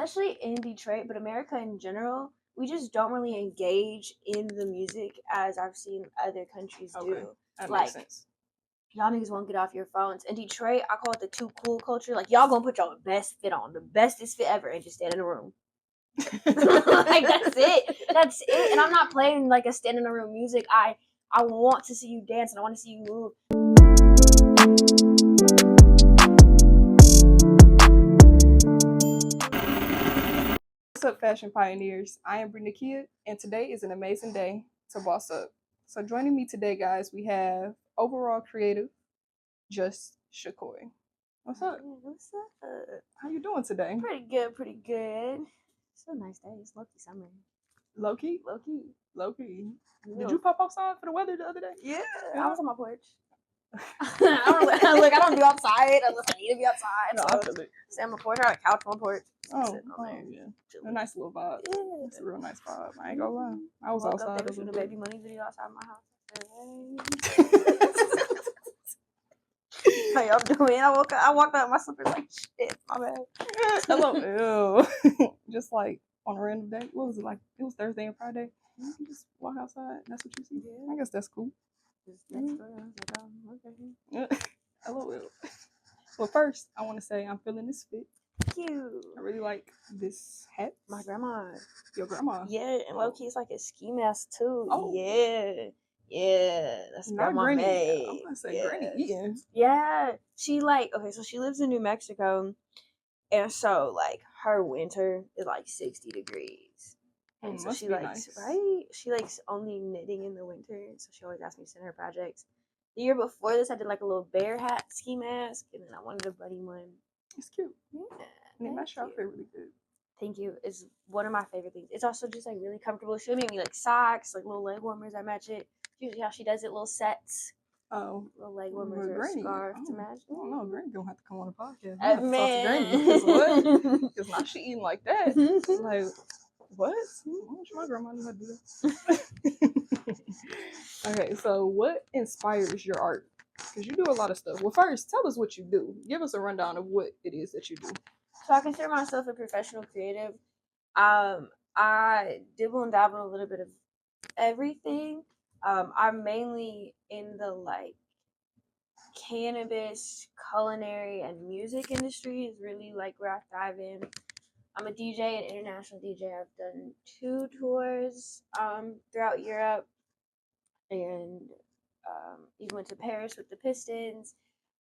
especially in Detroit, but America in general, we just don't really engage in the music as I've seen other countries do. That like, makes sense. Y'all niggas won't get off your phones. In Detroit, I call it the too cool culture. Like, y'all gonna put your best fit on, the bestest fit ever, and just stand in a room. Like, that's it. That's it. And I'm not playing like a stand in a room music. I want to see you dance and I want to see you move. What's up, fashion pioneers? I am Brenda Kia, and today is an amazing day to boss up. So joining me today, guys, we have overall creative, just Shacoi. What's up? What's up? How you doing today? Pretty good, pretty good. It's a nice day. It's low-key summer. Low-key? Low-key. Low-key. Did you pop outside for the weather the other day? Yeah. I was on my porch. I don't do outside unless I need to be outside. No, I feel it. Stay on my porch. I got a couch on my porch. Yeah. A nice little vibe. Yeah. It's a real nice vibe. I ain't gonna lie. I was outside. They were shooting a baby money video outside my house. How y'all doing? I walked out in my slippers like shit. My bad. Hello. Ew. Just like on a random day. What was it like? It was Thursday and Friday. You can just walk outside. That's what you see. Yeah. I guess that's cool. Okay. Hello. Well, first I want to say I'm feeling this fit. Thank you. I really like this hat. My grandma. Your grandma? Yeah, and low key it's like a ski mask too. Oh. Yeah. That's not grandma Granny. made. I'm gonna say Granny Eaton. Yeah. She so she lives in New Mexico, and so like her winter is like 60 degrees. And so she likes, nice. Right? She likes only knitting in the winter, so she always asks me to send her projects. The year before this, I did like a little bear hat ski mask, and then I wanted a buddy one. It's cute. Yeah. And it matched your outfit really good. Thank you. It's one of my favorite things. It's also just like really comfortable. She made me like socks, like little leg warmers that match it. Usually how she does it, little sets. Oh. Little leg warmers or a scarf to match. I don't know. Granny gonna have to come on the podcast. Man. Because what? Because now she eating like that. Like, what? I wish my grandma knew how to do that. Okay, so what inspires your art? Because you do a lot of stuff. Well, first, tell us what you do. Give us a rundown of what it is that you do. So I consider myself a professional creative. I dibble and dabble a little bit of everything. I'm mainly in the like cannabis, culinary, and music industry is really like where I thrive in. I'm a DJ, an international DJ. I've done 2 tours throughout Europe, and even went to Paris with the Pistons.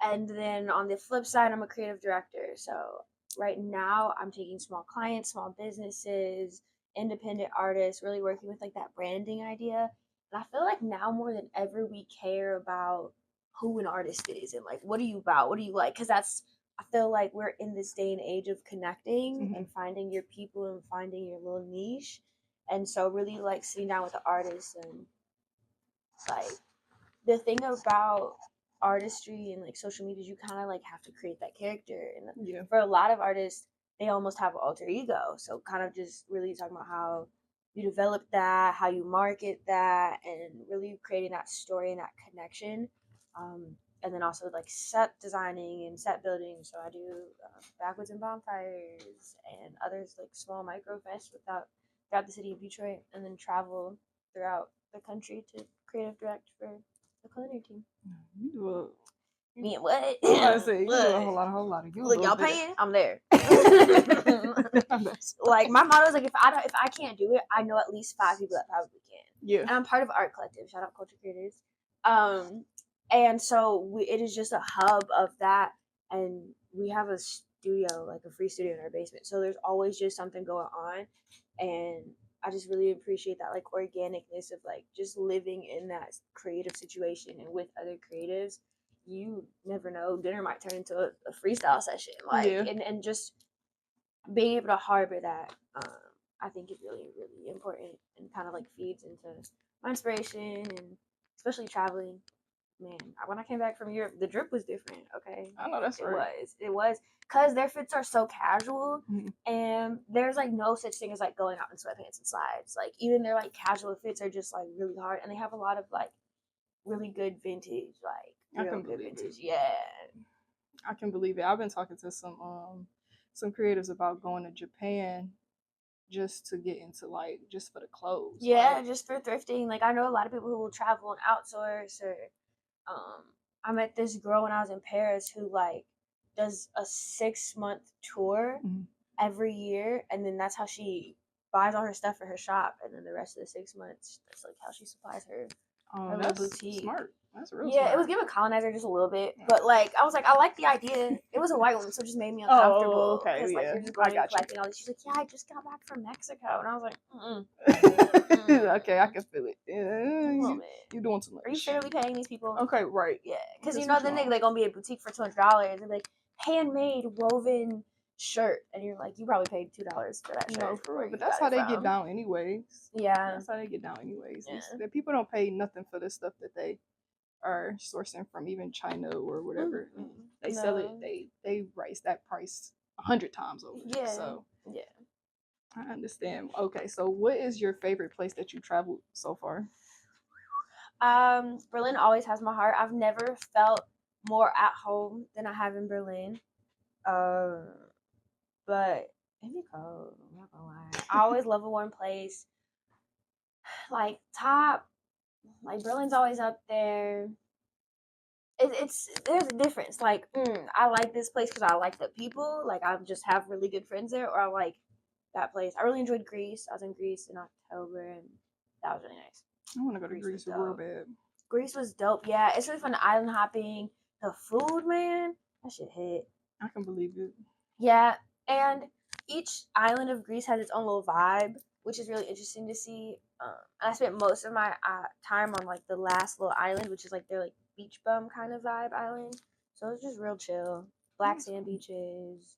And then on the flip side, I'm a creative director. So right now, I'm taking small clients, small businesses, independent artists, really working with like that branding idea. And I feel like now more than ever, we care about who an artist is and like what are you about, what do you like? Because I feel like we're in this day and age of connecting and finding your people and finding your little niche. And so really like sitting down with the artists and like the thing about artistry and like social media is you kind of like have to create that character, and for a lot of artists they almost have an alter ego, so kind of just really talking about how you develop that, how you market that, and really creating that story and that connection, and then also like set designing and set building. So I do backwoods and bonfires and others like small micro fests throughout the city of Detroit, and then travel throughout the country to creative direct for the culinary team. You do a... Me and what? I say, you do a whole lot of you. Look, y'all paying? I'm there. Like my motto is like if I can't do it, I know at least 5 people that probably can. Yeah. And I'm part of Art Collective. Shout out Culture Creators. And so it is just a hub of that, and we have a studio, like a free studio in our basement. So there's always just something going on, and I just really appreciate that like organicness of like just living in that creative situation and with other creatives. You never know, dinner might turn into a freestyle session, like and just being able to harbor that, I think is really, really important and kind of like feeds into my inspiration, and especially traveling. Man, when I came back from Europe, the drip was different. Okay, I know that's right. It was because their fits are so casual, and there's like no such thing as like going out in sweatpants and slides. Like even their like casual fits are just like really hard, and they have a lot of like really good vintage, like real good vintage. Yeah, I can believe it. I've been talking to some some creatives about going to Japan just to get into like just for the clothes. Yeah, like, just for thrifting. Like I know a lot of people who will travel and outsource. Or I met this girl when I was in Paris who like does a 6-month tour every year, and then that's how she buys all her stuff for her shop, and then the rest of the 6 months, that's like how she supplies her little boutique. Smart. That's real Yeah, smart. it was giving colonizer just a little bit, but like I was like, I like the idea. It was a white woman, so it just made me uncomfortable. Okay, Because like yeah. you're just going and collecting all this. She's like, yeah, I just got back from Mexico, and I was like, Okay, I can feel it. You're doing too much. Are you fairly paying these people? Okay, right. Yeah, because you know then they gonna be a boutique for $200 and like handmade woven shirt, and you're like, you probably paid $2 for that shirt. No, for real, but that's how they get down anyways. Yeah, that's how they get down anyways. Yeah. The people don't pay nothing for the stuff that they are sourcing from even China or whatever. They sell it. They raise that price 100 times over. Yeah. So yeah, I understand. Okay, so what is your favorite place that you traveled so far? Berlin always has my heart. I've never felt more at home than I have in Berlin. But it'd be cold. I'm not gonna lie. I always love a warm place. Like Berlin's always up there. It's there's a difference. Like I like this place because I like the people. Like I just have really good friends there, or I like that place. I really enjoyed Greece. I was in Greece in October, and that was really nice. I want to go to Greece real bad. Greece was dope. Yeah, it's really fun island hopping. The food, man, that shit hit. I can believe it. Yeah, and each island of Greece has its own little vibe, which is really interesting to see. I spent most of my time on like the last little island, which is like their like beach bum kind of vibe island. So it was just real chill. Black sand beaches.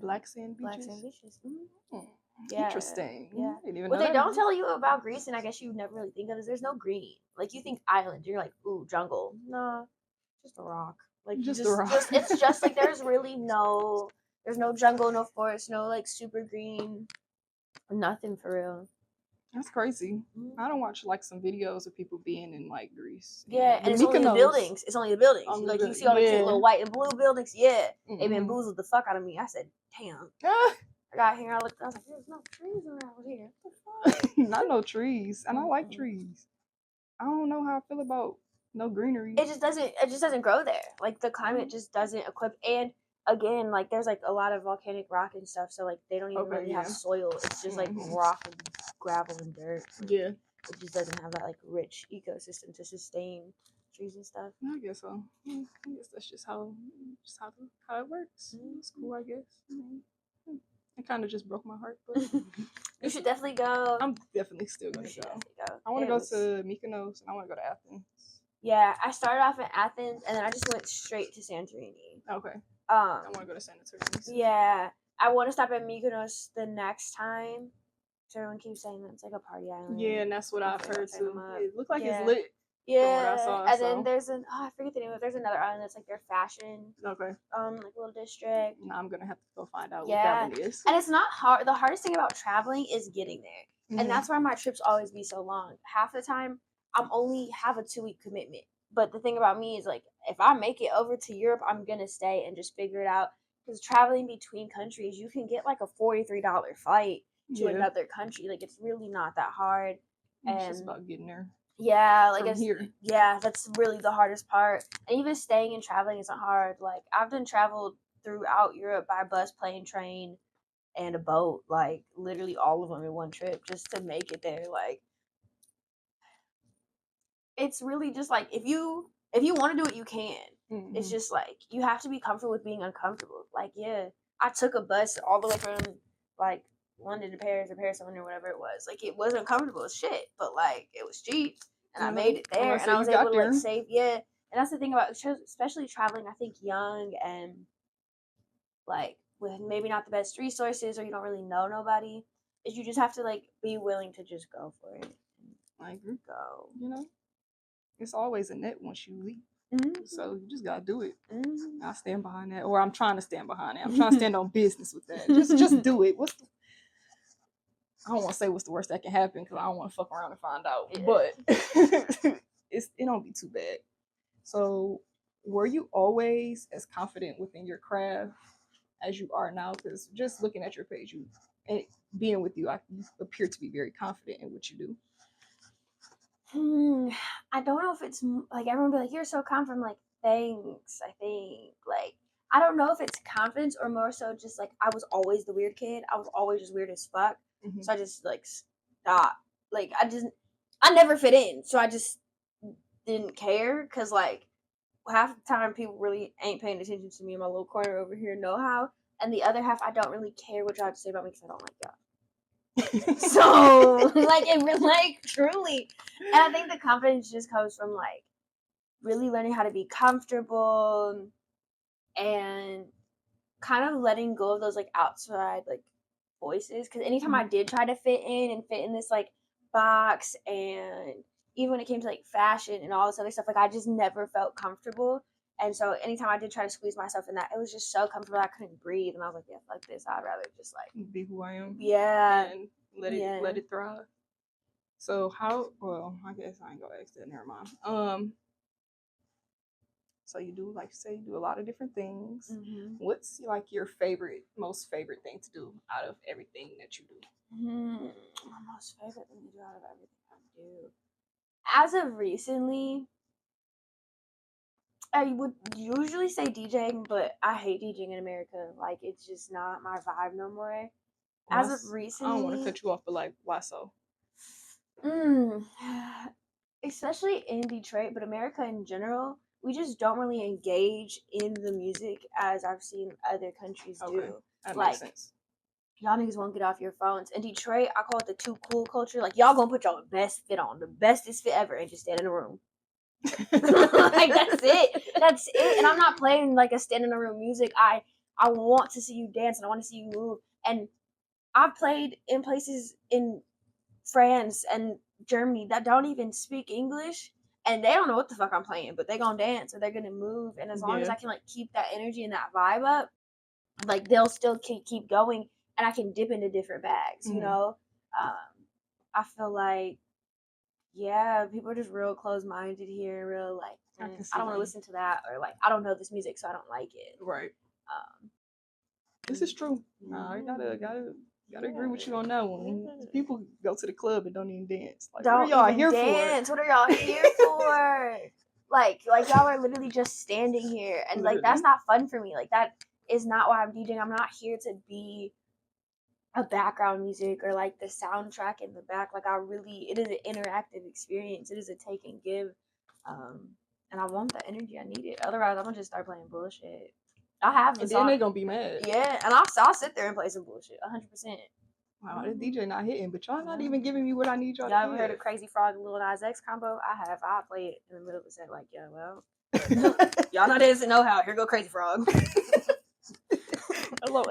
Black sand beaches. Black sand beaches. Mm-hmm. Yeah. Interesting. Yeah. What they don't tell you about Greece, and I guess you never really think of, is there's no green. Like you think island, you're like, ooh, jungle. No, just a rock. Like just a rock. It's just like there's no jungle, no forest, no like super green, nothing for real. That's crazy. I don't watch like some videos of people being in like Greece. Yeah, and it's only the buildings. It's only the buildings. Like you see all the cute little white and blue buildings. Yeah, they bamboozled the fuck out of me. I said, damn. I got here. I looked. I was like, there's no trees around here. Not no trees, and I like trees. I don't know how I feel about no greenery. It just doesn't grow there. Like the climate just doesn't equip. And again, like there's like a lot of volcanic rock and stuff, so like they don't even really have soil. It's just like rock and gravel and dirt. Yeah, it just doesn't have that like rich ecosystem to sustain trees and stuff. I guess so. I guess that's just how it works. It's cool, I guess. It kind of just broke my heart, but you should definitely go. I'm definitely still gonna go. I want to go to Mykonos and I want to go to Athens. Yeah, I started off in Athens and then I just went straight to Santorini. Okay. I want to go to Santorini. Yeah, I want to stop at Mykonos the next time. So everyone keeps saying that it's like a party island. Yeah, and that's what I've heard too. It looks like it's lit. Yeah, and then there's I forget the name of it. There's another island that's like their fashion. Okay. Like a little district. Now I'm gonna have to go find out what that one is. And it's not hard. The hardest thing about traveling is getting there, and that's why my trips always be so long. Half the time, I'm only have a 2-week commitment. But the thing about me is like, if I make it over to Europe, I'm gonna stay and just figure it out. Because traveling between countries, you can get like a $43 flight to another country. Like it's really not that hard. It's just about getting there. Yeah, like it's here. Yeah, that's really the hardest part. And even staying and traveling isn't hard. Like I've done traveled throughout Europe by bus, plane, train, and a boat. Like literally all of them in one trip just to make it there. Like it's really just like if you want to do it, you can. It's just like you have to be comfortable with being uncomfortable. Like I took a bus all the way from like London to Paris or Paris to London or whatever it was. Like it wasn't comfortable as shit, but like it was cheap and I made it there and I was able to like save. Yeah, and that's the thing about especially traveling. I think young and like with maybe not the best resources or you don't really know nobody, is you just have to like be willing to just go for it. Like go, you know, it's always a net once you leave. So you just gotta do it. I stand behind that, or I'm trying to stand behind it. I'm trying to stand on business with that. Just do it. I don't want to say what's the worst that can happen because I don't want to fuck around and find out. Yeah. But it don't be too bad. So, were you always as confident within your craft as you are now? Because just looking at your page, and being with you, you appear to be very confident in what you do. I don't know if it's like everyone be like, you're so confident. I'm like, thanks. I think like I don't know if it's confidence or more so just like I was always the weird kid. I was always just weird as fuck. Mm-hmm. So I just like stopped. Like I never fit in. So I just didn't care because like half the time people really ain't paying attention to me in my little corner over here know how, and the other half I don't really care what y'all have to say about me because I don't like y'all. So like it really like truly, and I think the confidence just comes from like really learning how to be comfortable and kind of letting go of those like outside like voices, because anytime I did try to fit in this like box, and even when it came to like fashion and all this other stuff, like I just never felt comfortable. And so anytime I did try to squeeze myself in that, it was just so comfortable I couldn't breathe, and I was like, yeah, fuck this, I'd rather just like be who I am. Yeah. And let it thrive. So how, well, I guess I ain't gonna ask that, never mind. So you do, like you say, you do a lot of different things. Mm-hmm. What's like your most favorite thing to do out of everything that you do? My most favorite thing to do out of everything I do, as of recently, I would usually say DJing, but I hate DJing in America. Like it's just not my vibe no more. As of recently, I don't want to cut you off, but like, why so? Especially in Detroit, but America in general, we just don't really engage in the music as I've seen other countries do. That like, makes sense. Y'all niggas won't get off your phones. In Detroit, I call it the too cool culture. Like, y'all gonna put y'all best fit on, the bestest fit ever, and just stand in a room. Like, that's it. That's it. And I'm not playing like a stand in a room music. I want to see you dance, and I want to see you move. And I've played in places in France and Germany that don't even speak English, and they don't know what the fuck I'm playing, but they gonna dance or they're gonna move. And as long as I can like keep that energy and that vibe up, like they'll still keep going, and I can dip into different bags, you know. I feel like, yeah, people are just real closed-minded here, real like I don't want to listen to that, or like I don't know this music, so I don't like it. Right. This is true. I gotta agree with you on that one. People go to the club and don't even dance. Like, what are y'all here for? What are y'all here for? Like y'all are literally just standing here, and like that's not fun for me. Like that is not why I'm DJing. I'm not here to be a background music or like the soundtrack in the back. Like it is an interactive experience. It is a take and give, and I want the energy. I need it. Otherwise, I'm gonna just start playing bullshit. I have and then they gonna be mad. Yeah, and I'll sit there and play some bullshit, 100%. Wow, this DJ not hitting, but y'all not even giving me what I need y'all to Y'all ever heard of Crazy Frog and Lil Nas X combo? I have. I play it in the middle of the set like, yeah, well, y'all know this and know how. Here go Crazy Frog. Hello.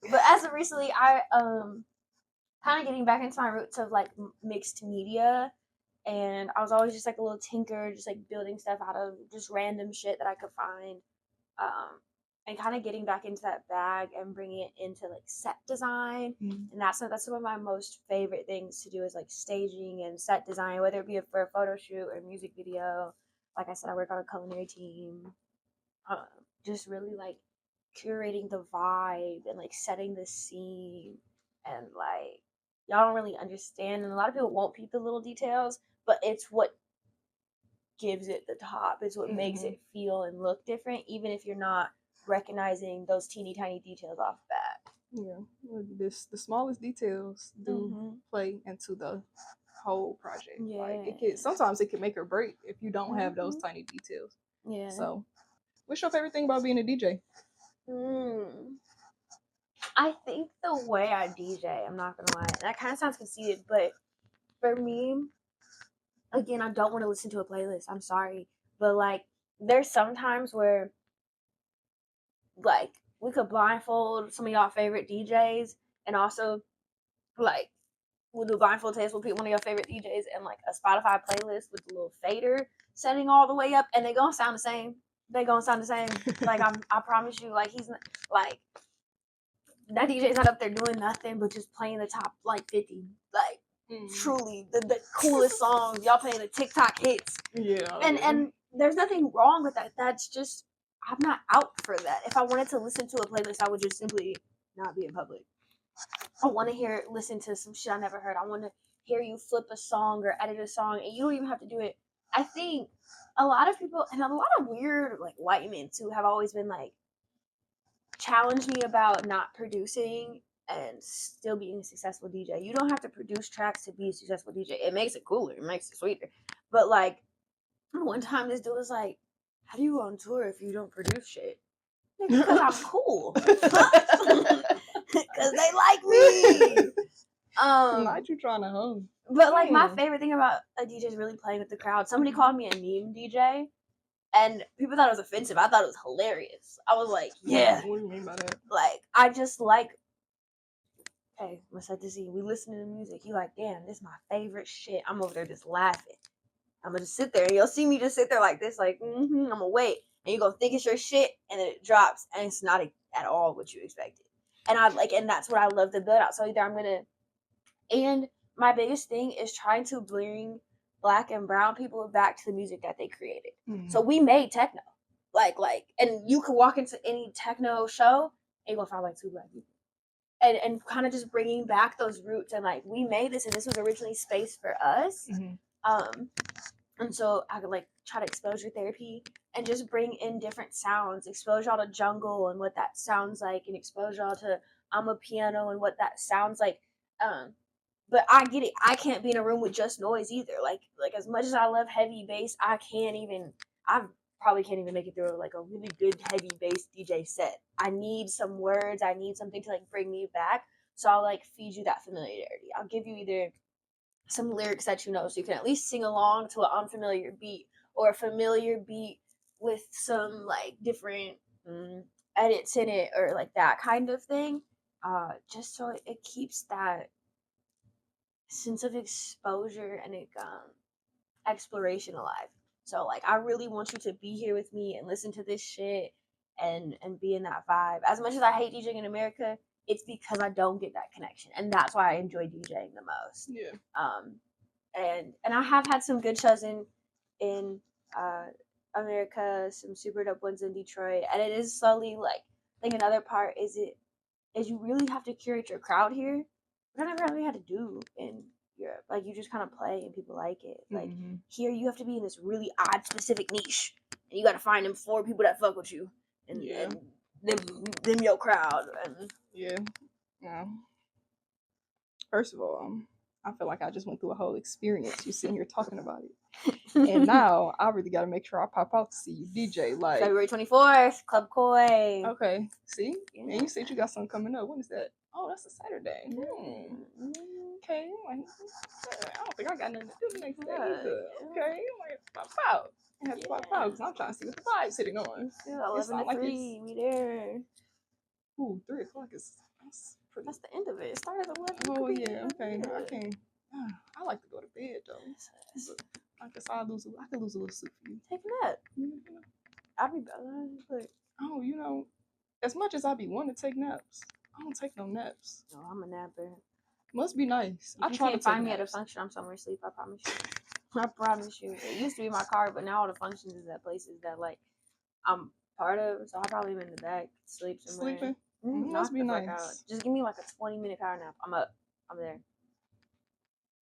But as of recently, I kind of getting back into my roots of like mixed media, and I was always just like a little tinker, just like building stuff out of just random shit that I could find, and kind of getting back into that bag and bringing it into like set design. And that's some of my most favorite things to do is like staging and set design, whether it be for a photo shoot or a music video. Like I said, I work on a culinary team. Just really like curating the vibe and like setting the scene, and like y'all don't really understand, and a lot of people won't peep the little details, but it's what gives it the top. It's what makes it feel and look different, even if you're not recognizing those teeny tiny details off bat. Yeah, the smallest details do play into the whole project. Yeah. Like sometimes it can make or break if you don't have those tiny details. Yeah. So, what's your favorite thing about being a DJ? I think the way I DJ, I'm not gonna lie, that kind of sounds conceited, but for me, again, I don't want to listen to a playlist. I'm sorry, but like, there's some times where, like, we could blindfold some of y'all favorite DJs, and also, like, we'll do blindfold test. We'll pick one of your favorite DJs and like a Spotify playlist with the little fader setting all the way up, and they gonna sound the same. They gonna sound the same. Like I promise you. Like he's not, like that DJ's not up there doing nothing but just playing the top like 50. Like truly the coolest songs. Y'all playing the Tik Tok hits. Yeah. And there's nothing wrong with that. That's just I'm not out for that. If I wanted to listen to a playlist, I would just simply not be in public. I want to listen to some shit I never heard. I want to hear you flip a song or edit a song, and you don't even have to do it. I think a lot of people and a lot of weird like white men too have always been like challenged me about not producing and still being a successful DJ. You don't have to produce tracks to be a successful DJ. It makes it cooler, it makes it sweeter. But like one time this dude was like, "How do you go on tour if you don't produce shit?" Because I'm cool. Because they like me. Not you trying to home. But like my favorite thing about a DJ is really playing with the crowd. Somebody called me a meme DJ, and people thought it was offensive. I thought it was hilarious. I was like, yeah. What do you mean by that? Like I just like, hey, what's up to see? We listen to the music. You like, damn, this is my favorite shit. I'm over there just laughing. I'm gonna just sit there, and you'll see me just sit there like this, like, I'm gonna wait, and you're gonna think it's your shit, and then it drops, and it's not at all what you expected. And and that's what I love to build out. So either and my biggest thing is trying to bring Black and brown people back to the music that they created. Mm-hmm. So we made techno, and you could walk into any techno show, and you're gonna find like 2 Black people. And kind of just bringing back those roots, and like we made this, and this was originally space for us. Mm-hmm. And so I could like try to exposure therapy and just bring in different sounds, expose y'all to jungle and what that sounds like, and expose y'all to a piano and what that sounds like. But I get it. I can't be in a room with just noise either. Like as much as I love heavy bass, I probably can't even make it through like a really good heavy bass DJ set. I need some words. I need something to like bring me back. So I'll like feed you that familiarity. I'll give you either some lyrics that you know, so you can at least sing along to an unfamiliar beat, or a familiar beat with some like different edits in it, or like that kind of thing. Just so it keeps that sense of exposure and exploration alive. So like I really want you to be here with me and listen to this shit and be in that vibe. As much as I hate DJing in America, it's because I don't get that connection, and that's why I enjoy DJing the most. Yeah. And I have had some good shows in America, some super dope ones in Detroit, and it is slowly like. I think another part is you really have to curate your crowd here. But I never really had to do in Europe. Like you just kind of play and people like it. Like here, you have to be in this really odd specific niche, and you got to find them 4 people that fuck with you, and them your crowd. And yeah. First of all, I feel like I just went through a whole experience. You sitting here talking about it, and now I really got to make sure I pop out to see you DJ. Like February 24th, Club Koi. Okay, see, and you said you got something coming up. When is that? Oh, that's a Saturday. Okay, I don't think I got nothing to do the next day either. Okay, I might pop out. I have to pop out because I'm trying to see what the vibe's sitting on. Yeah, 11 to 3, we there. Ooh, 3 o'clock that's the end of it. It started at 11. Oh yeah, okay. I can't. I like to go to bed though. I guess I can lose a little sleep for you. Take a nap. I'll be better. Oh, as much as I be wanting to take naps, I don't take no naps. No, I'm a napper. Must be nice. If you can't find me at a function, I'm somewhere asleep. I promise you. I promise you. It used to be my car, but now all the functions is at places that like I'm part of. So I'll probably be in the back, sleep somewhere. Sleeping. Must be nice. Just give me like a 20-minute power nap. I'm up. I'm there.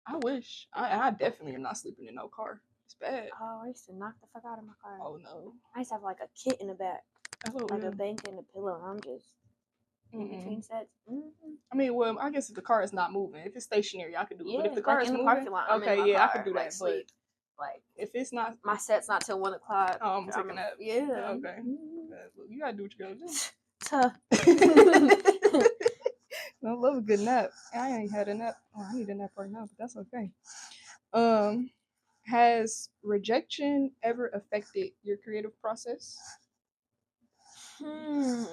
I wish. I definitely am not sleeping in no car. It's bad. Oh, I used to knock the fuck out of my car. Oh no. I used to have like a kit in the back, like a bank and a pillow, and I'm just in between sets. I mean, well, I guess if the car is not moving, if it's stationary, I could do it. But if the car like is in moving, the parking lot, okay, I could do like that. Sleep. But like if it's not, my set's not till 1 o'clock. Oh, I'm taking that. Yeah. Okay. You gotta do what you gotta do. Tough. I love a good nap. I ain't had a nap. Oh, I need a nap right now, but that's okay. Has rejection ever affected your creative process? I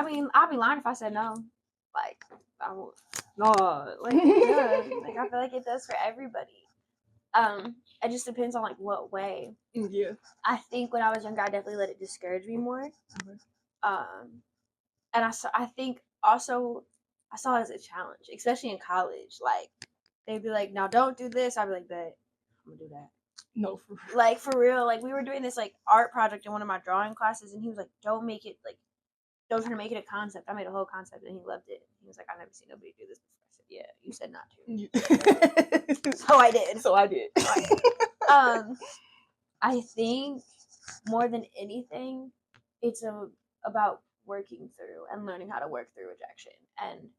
mean, I'd be lying if I said no. Like, I would. No. Like, yeah. Like, I feel like it does for everybody. It just depends on, like, what way. Yeah. I think when I was younger, I definitely let it discourage me more. Okay. And I think also I saw it as a challenge, especially in college. Like, they'd be like, "Now don't do this." I'd be like, "Bet I'm gonna do that." No, for real. Like, for real. Like, we were doing this, like, art project in one of my drawing classes, and he was like, don't make it, like, don't try to make it a concept. I made a whole concept, and he loved it. He was like, I've never seen nobody do this before. I said, yeah, you said not to. So I did. So I did. I think more than anything, it's about working through and learning how to work through rejection. And,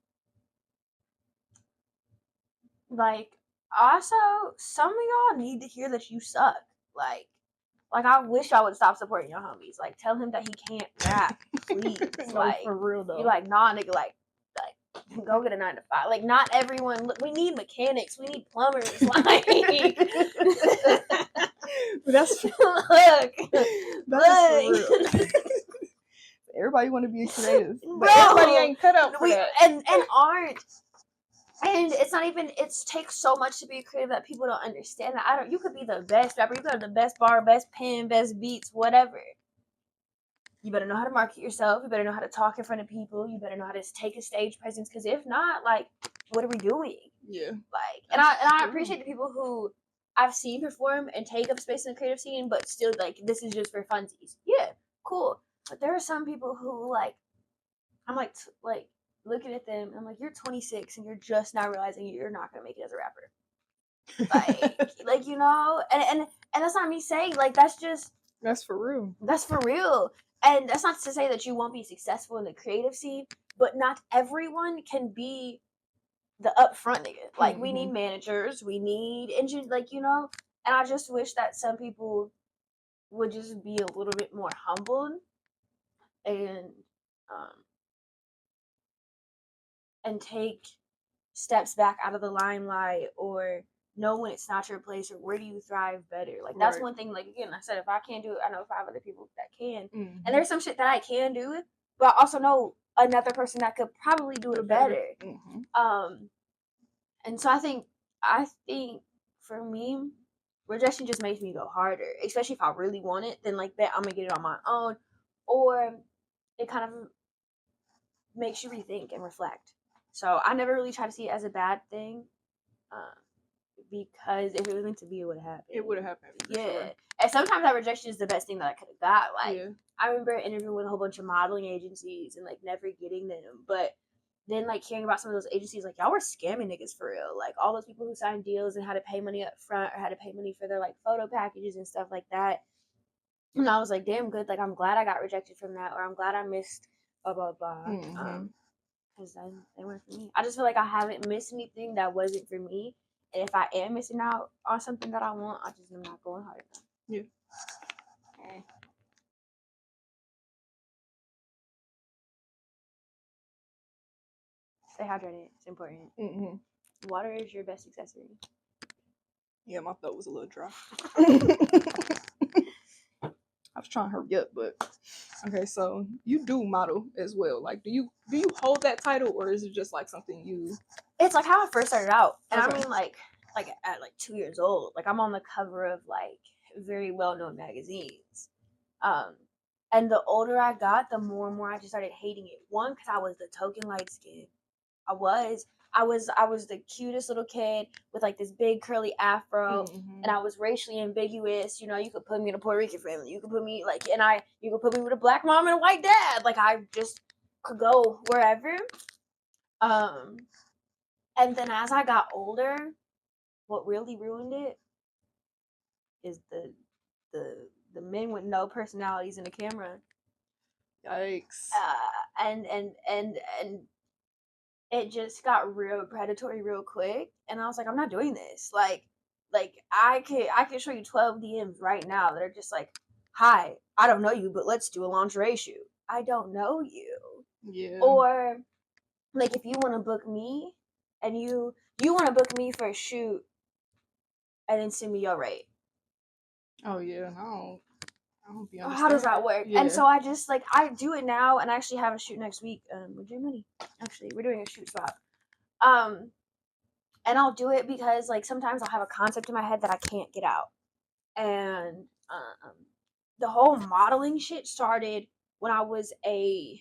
like, also, some of y'all need to hear that you suck. Like I wish I would stop supporting your homies. Like, tell him that he can't rap, please. No, like, for real though. You're like, nah, nigga, like go get a 9 to 5. Like, not everyone. Look, we need mechanics. We need plumbers. Like, that's look. For real. Everybody want to be creative, but Bro, everybody ain't cut out for that. And aren't. And it's not even. It takes so much to be creative that people don't understand that. You could be the best rapper. You could have the best bar, best pen, best beats, whatever. You better know how to market yourself. You better know how to talk in front of people. You better know how to take a stage presence. Because if not, like, what are we doing? Yeah. Like, and I appreciate the people who I've seen perform and take up space in the creative scene, but still, like, this is just for funsies. Yeah, cool. But there are some people who, like, I'm like looking at them, and I'm like, you're 26 and you're just now realizing you're not gonna make it as a rapper. Like, you know, and that's not me saying, like, that's for real. That's for real. And that's not to say that you won't be successful in the creative scene, but not everyone can be the upfront nigga. Like, we need managers, we need engine, like, you know. And I just wish that some people would just be a little bit more humbled and take steps back out of the limelight, or know when it's not your place, or where do you thrive better. Like, that's one thing. Like, again, I said, if I can't do it, I know 5 other people that can. And there's some shit that I can do, but I also know another person that could probably do it better. And so I think for me, rejection just makes me go harder, especially if I really want it. Then, like, that I'm gonna get it on my own, or it kind of makes you rethink and reflect. So I never really try to see it as a bad thing, because if it was meant to be, it would have happened. It would have happened. Yeah. Sure. And sometimes that rejection is the best thing that I could have got. Like, I remember interviewing with a whole bunch of modeling agencies and, like, never getting them. But then, like, hearing about some of those agencies, like, y'all were scamming niggas for real. Like, all those people who signed deals and had to pay money up front, or had to pay money for their, like, photo packages and stuff like that. And I was like, damn good. Like, I'm glad I got rejected from that, or I'm glad I missed blah, blah, blah. Because they weren't for me. I just feel like I haven't missed anything that wasn't for me. And if I am missing out on something that I want, I just am not going hard enough. Yeah. Okay. Stay hydrated. It's important. Water is your best accessory. Yeah, my throat was a little dry. I was trying to hurry up, but okay. So you do model as well. Like, do you hold that title, or is it just like something you? It's like how I first started out, and I mean, like at like 2 years old, like, I'm on the cover of, like, very well-known magazines. And the older I got, the more and more I just started hating it. One, because I was the token light skin. I was the cutest little kid with, like, this big curly afro, and I was racially ambiguous. You know, you could put me in a Puerto Rican family. You could put me you could put me with a black mom and a white dad. Like, I just could go wherever. And then as I got older, what really ruined it is the men with no personalities in the camera. Yikes. And it just got real predatory real quick, and I was like, I'm not doing this. Like I could show you 12 DMs right now that are just like, hi, I don't know you, but let's do a lingerie shoot. I don't know you. Yeah. Or, like, if you want to book me, and you want to book me for a shoot, and then send me your rate. Oh yeah, I don't be understanding. How does that work? Yeah. And so I just, like, I do it now, and I actually have a shoot next week with J Money. Actually, we're doing a shoot swap. And I'll do it because, like, sometimes I'll have a concept in my head that I can't get out. And the whole modeling shit started when I was a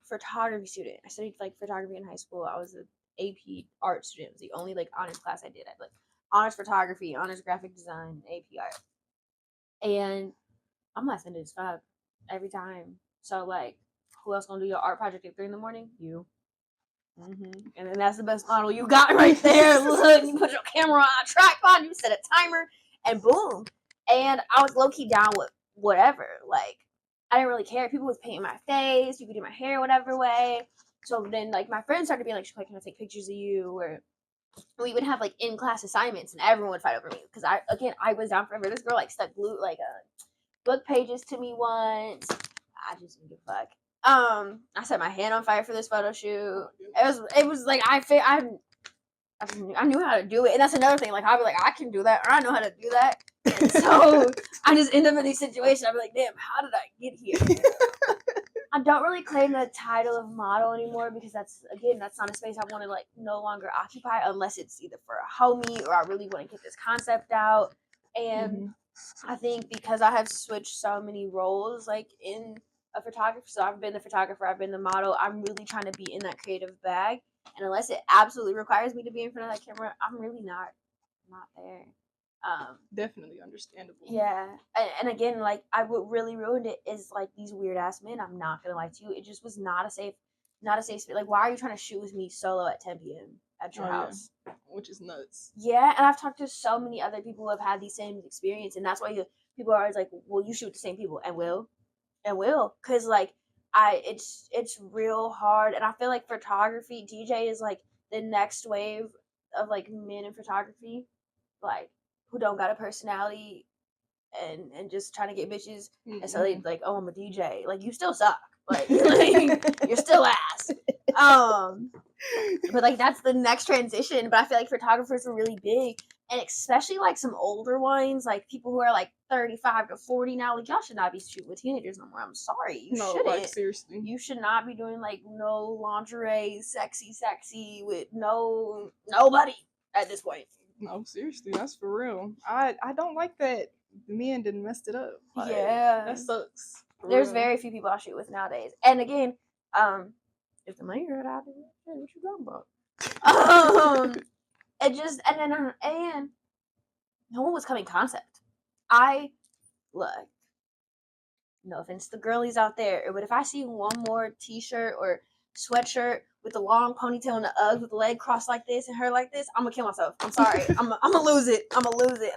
photography student. I studied, like, photography in high school. I was an AP art student. It was the only, like, honors class I did. I had, like, honors photography, honors graphic design, AP art. And I'm not sending this fuck every time. So like, who else gonna do your art project at 3 a.m? You. Mm-hmm. And then that's the best model you got right there. Look, you put your camera on a tripod, you set a timer, and boom. And I was low key down with whatever. Like, I didn't really care. People was painting my face. You could do my hair whatever way. So then, like, my friends started being like, "Can I take pictures of you?" Or we would have like in class assignments, and everyone would fight over me because I was down forever. This girl like stuck glue like book pages to me once. I just didn't give a fuck. I set my hand on fire for this photo shoot. It was like I knew how to do it, and that's another thing. Like I'd be like, I can do that, or I know how to do that. And so I just end up in these situations. I'd be like, damn, how did I get here? I don't really claim the title of model anymore because that's not a space I want to like no longer occupy unless it's either for a homie or I really want to get this concept out. And I think because I have switched so many roles like in a photographer, so I've been the photographer, I've been the model, I'm really trying to be in that creative bag. And unless it absolutely requires me to be in front of that camera, I'm really not there. Definitely understandable. Yeah, and again, like what really ruined it is like these weird ass men. I'm not gonna lie to you, it just was not a safe space. Like, why are you trying to shoot with me solo at 10 p.m. at your house? Yeah. Which is nuts. Yeah, and I've talked to so many other people who have had the same experience, and that's why people are always like, "Well, you shoot the same people," and will, because like it's real hard, and I feel like photography, DJ is like the next wave of like men in photography, like who don't got a personality and just trying to get bitches. And so they like, oh, I'm a DJ. Like, you still suck. Like you're still ass. But like that's the next transition. But I feel like photographers are really big, and especially like some older ones, like people who are like 35 to 40 now. Like, y'all should not be shooting with teenagers no more. I'm sorry, you shouldn't. Like, seriously, you should not be doing like no lingerie, sexy with nobody at this point. No, seriously, that's for real. I don't like that the men didn't messed it up. Like, yeah, that sucks. There's very few people I shoot with nowadays. And again, if the money right out there, what you talking about? And no one was coming concept. Look, no offense to girlies out there, but if I see one more t-shirt or sweatshirt with a long ponytail and the Uggs with the leg crossed like this and her like this, I'm gonna kill myself. I'm sorry. I'm gonna lose it. And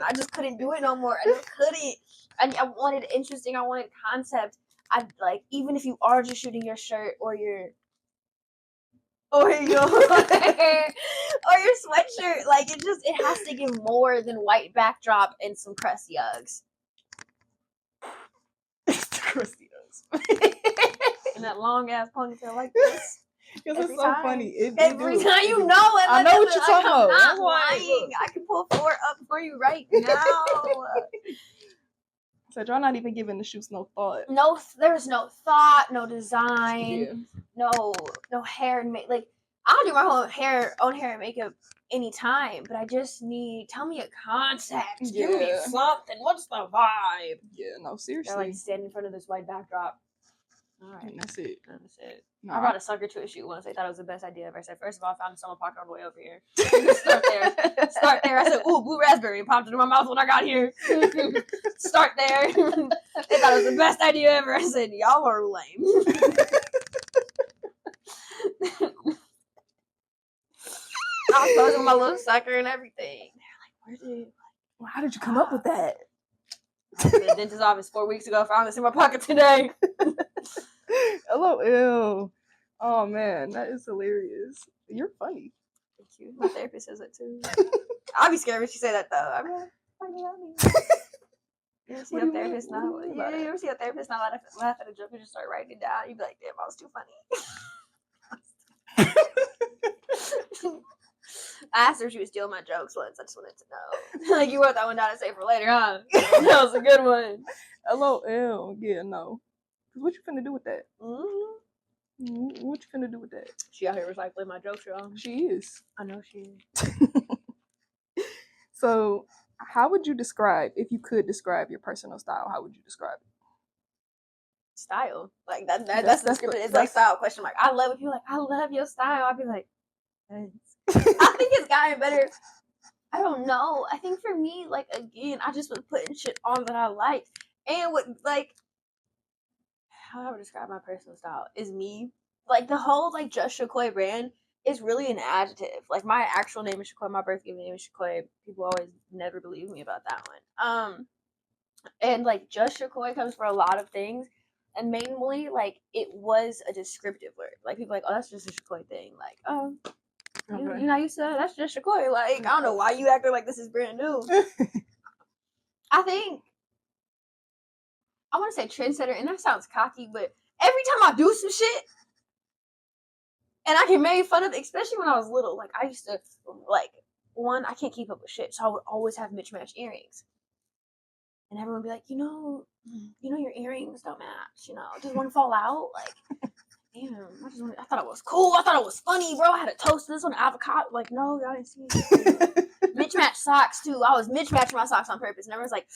I just couldn't do it no more. I just couldn't. I wanted interesting. I wanted concept. I like, even if you are just shooting your shirt or your sweatshirt, like it has to give more than white backdrop and some crusty Uggs. Crusty Uggs. And that long ass ponytail like this. Because it's so funny. Every time you know it. I know what you're talking about. I'm not lying. I can pull 4 up for you right now. So y'all not even giving the shoots no thought. No, there's no thought, no design, no hair and like I'll do my own hair and makeup anytime, but I just tell me a concept. Yeah. Give me something. What's the vibe? Yeah, no, seriously. They're like stand in front of this white backdrop. All right, and that's it. No, I brought a sucker to a shoot once. They thought it was the best idea ever. I said, first of all, I found a summer pocket on the way over here. Start there. I said, ooh, blue raspberry, and popped it in my mouth when I got here. Start there. They thought it was the best idea ever. I said, y'all are lame. I was posing with my little sucker and everything. They're like, how did you come up with that? I went to the dentist's office 4 weeks ago. Found this in my pocket today. LOL. Oh man, that is hilarious. You're funny. Thank you. My therapist says that too. I'll be scared when she say that though. I'm like, funny on me. You ever see a therapist not? You ever see a therapist not laugh at a joke and just start writing it down? You'd be like, damn, I was too funny. I asked her if she was stealing my jokes once. I just wanted to know. Like, you wrote that one down to save for later, huh? That was a good one. LOL. Yeah, no. Cause what you finna do with that? Mm-hmm. What you finna do with that? She out here recycling my jokes, y'all. She is. I know she is. So, how would you describe, if you could describe your personal style, how would you describe it? Style. Like, that's the script. It's like style question mark. I love it. People like, I love your style. I'd be like, thanks. I think it's gotten better. I don't know. I think for me, like, again, I just was putting shit on that I liked. And what, like, how I would describe my personal style is me. Like, the whole, like, Just Shacoi brand is really an adjective. Like, my actual name is Shacoi. My birth given name is Shacoi. People always never believe me about that one. And, like, Just Shacoi comes for a lot of things. And mainly, like, it was a descriptive word. Like, people are like, oh, that's just a Shacoi thing. Like, oh, you're not used to that? That's just Shacoi. Like, I don't know why you acting like this is brand new. I think I want to say trendsetter, and that sounds cocky, but every time I do some shit, and I get made fun of, especially when I was little, like I used to, like, one, I can't keep up with shit, so I would always have mismatched earrings, and everyone would be like, your earrings don't match, just one fall out, like, damn, I thought it was cool, I thought it was funny, bro. I had a toast this on avocado, like, no, y'all didn't see it. Mismatched socks too. I was mismatching my socks on purpose, and everyone's like,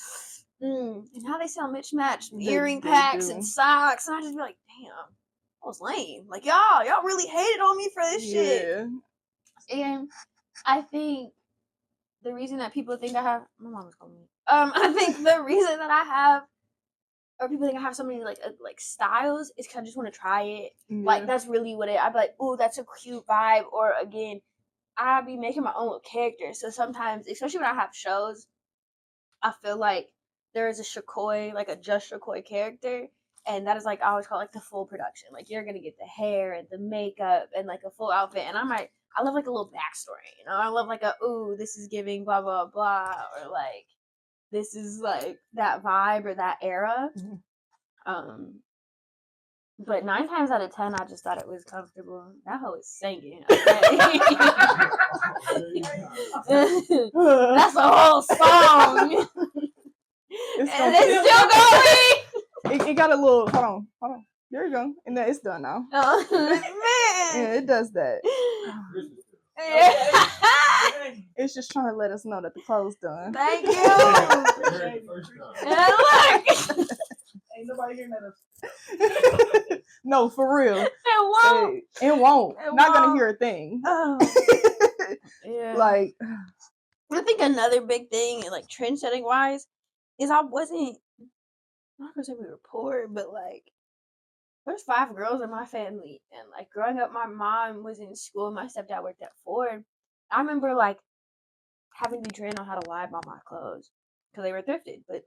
and how they sell mismatched earring packs and socks, and I just be like, damn, I was lame. Like, y'all really hated on me for this shit. And I think the reason that people think I have, my mom was calling me. I think the reason that I have, or people think I have so many like styles, is because I just want to try it. Yeah. Like, that's really what I'd be like, ooh, that's a cute vibe. Or again, I'd be making my own little character. So sometimes, especially when I have shows, I feel like there is a Shacoi, like a Just Shacoi character, and that is like I always call it, like, the full production. Like, you're gonna get the hair and the makeup and like a full outfit, and I love like a little backstory, I love like ooh, this is giving blah blah blah, or like this is like that vibe or that era. Mm-hmm. But 9 times out of 10, I just thought it was comfortable. That hoe is singing. Okay? That's a whole song. And it's still going. It got a little. Hold on. There you go. And then it's done now. Oh, man. Yeah, it does that. Yeah. It's just trying to let us know that the clothes done. Thank you. Look. Ain't nobody hearing that. No, for real. It won't. It won't. Not gonna hear a thing. Oh. Yeah. Like, I think another big thing, like, trend setting wise, is I wasn't, I'm not gonna say we were poor, but like, there's 5 girls in my family, and like growing up, my mom was in school, my stepdad worked at Ford. I remember like having to be trained on how to lie about my clothes because they were thrifted, but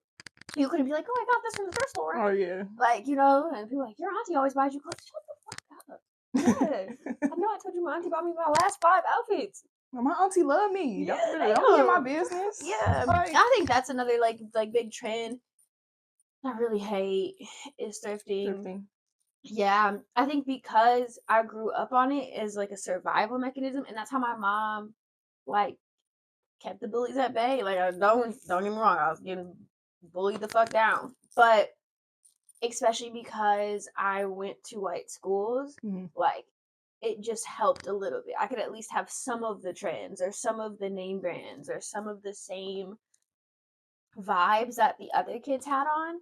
you couldn't be like, oh, I got this from the thrift store. Oh yeah. Like, and people are like, your auntie always buys you clothes. Shut the fuck up. Yeah. I know I told you my auntie bought me my last 5 outfits. Well, my auntie love me. Yeah, don't get my business. Yeah. Like, I think that's another like big trend I really hate is thrifting. Yeah. I think because I grew up on it as like a survival mechanism, and that's how my mom like kept the bullies at bay. Like, don't get me wrong, I was getting bullied the fuck down. But especially because I went to white schools, like, it just helped a little bit. I could at least have some of the trends or some of the name brands or some of the same vibes that the other kids had on.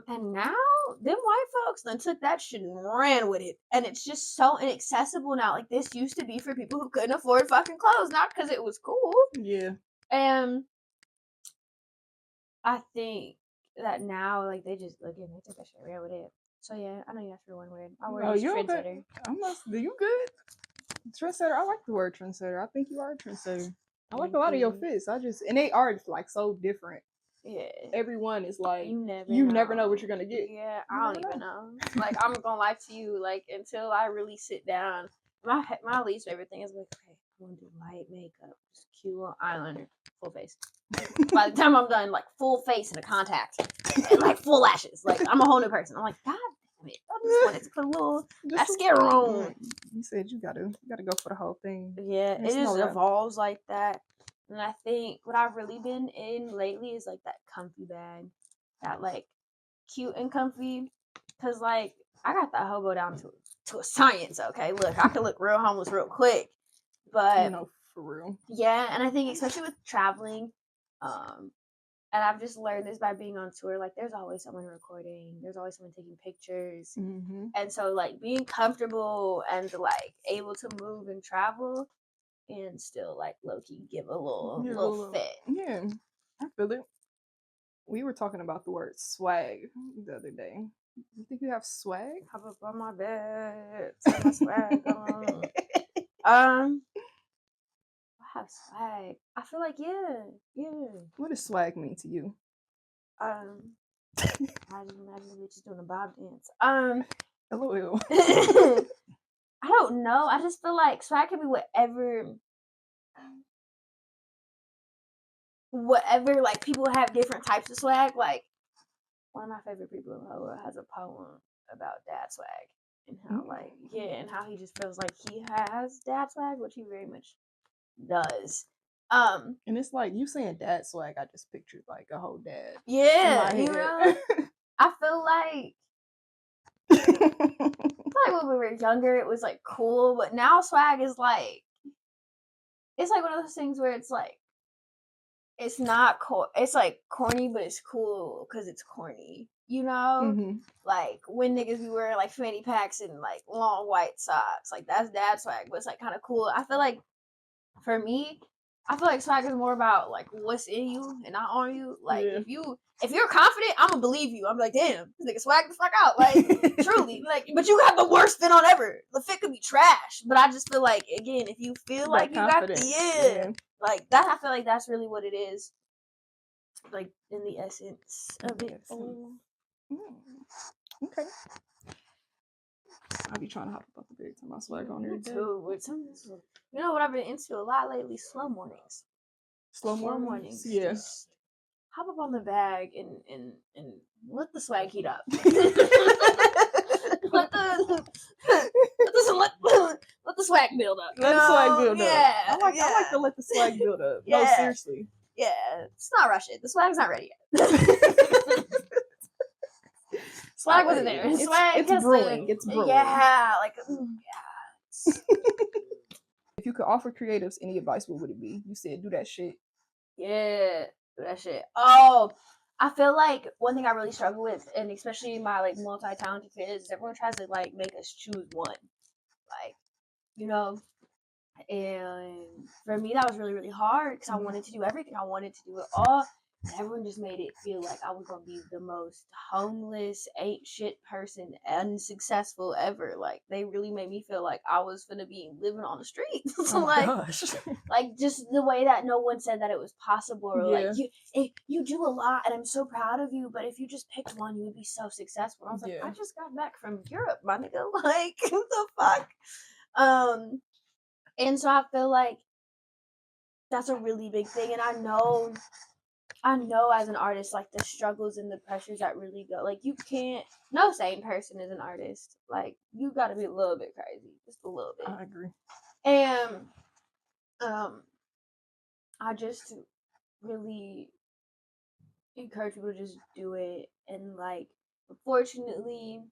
And now them white folks then took that shit and ran with it. And it's just so inaccessible now. Like, this used to be for people who couldn't afford fucking clothes, not because it was cool. Yeah. And I think that now, like, they just, again, they took that shit and ran with it. So yeah, I know you asked for one word. Our word is trendsetter. Do you good? Trendsetter. I like the word trendsetter. I think you are a trendsetter. I like a lot of your fits. And they are like so different. Yeah. Everyone is like, you never know what you're gonna get. Yeah, I don't even know. Like, I'm gonna lie to you, like, until I really sit down, my least favorite thing is like, okay, I'm gonna do light makeup, just cute little eyeliner, full face. By the time I'm done, like, full face and a contact, and like full lashes, like, I'm a whole new person. I'm like, God damn it, I just wanted to put a little mascara on. You said you gotta go for the whole thing. Yeah, it just evolves like that. And I think what I've really been in lately is like that comfy bag, that like cute and comfy. Cause like I got that hobo down to a science. Okay, look, I can look real homeless real quick, but for real. Yeah, and I think especially with traveling, and I've just learned this by being on tour. Like, there's always someone recording. There's always someone taking pictures, and so like being comfortable and like able to move and travel and still like low key give a little You're a little fit. Yeah, I feel it. We were talking about the word swag the other day. You think you have swag? Hop up on my bed, turn my swag on. I have swag. I feel like yeah. What does swag mean to you? I just imagine the bitches doing a bob dance. LOL. I don't know. I just feel like swag can be whatever. Like people have different types of swag. Like one of my favorite people in the world has a poem about dad swag and how and how he just feels like he has dad swag, which he very much does. And it's like you saying dad swag, I just pictured like a whole dad. Yeah, you know. I feel like when we were younger, it was like cool, but now swag is like it's like one of those things where it's like it's not it's like corny, but it's cool because it's corny. You know, like when niggas be wearing like fanny packs and like long white socks, like that's dad swag, but it's like kind of cool. I feel like for me, I feel like swag is more about like what's in you and not on you. Like if you're confident, I'm gonna believe you. I'm like, damn, this nigga swag the fuck out. Like truly, like, but you got the worst fit on ever. The fit could be trash, but I just feel like again, if you feel like you got like that, I feel like that's really what it is. Like in the essence of it. Okay. I'll be trying to hop up the bed to my swag on every day. Too. You know what I've been into a lot lately? Slow mornings. Slow mornings. Yeah. Just hop up on the bag and let the swag heat up. let the swag build up. Let the swag build up. Yeah. I like to let the swag build up. Yeah. No, seriously. Yeah. Let's not rush it. The swag's not ready yet. Swag wasn't there. Swag it's brewing. It's brewing. Yeah, like If you could offer creatives any advice, what would it be? You said do that shit. Yeah, do that shit. Oh, I feel like one thing I really struggle with, and especially my like multi-talented kids, is everyone tries to like make us choose one. Like, you know, and for me that was really, really hard because I wanted to do everything. I wanted to do it all. And everyone just made it feel like I was gonna be the most homeless, ain't shit person, unsuccessful ever. Like they really made me feel like I was gonna be living on the street. So like just the way that no one said that it was possible, or like you do a lot, and I'm so proud of you. But if you just picked one, you would be so successful. And I was like, I just got back from Europe, my nigga. Like what the fuck? And so I feel like that's a really big thing, and I know as an artist, like the struggles and the pressures that really go, like you can't, no sane person is an artist. Like you got to be a little bit crazy, just a little bit. I agree. And I just really encourage people to just do it. And like, unfortunately,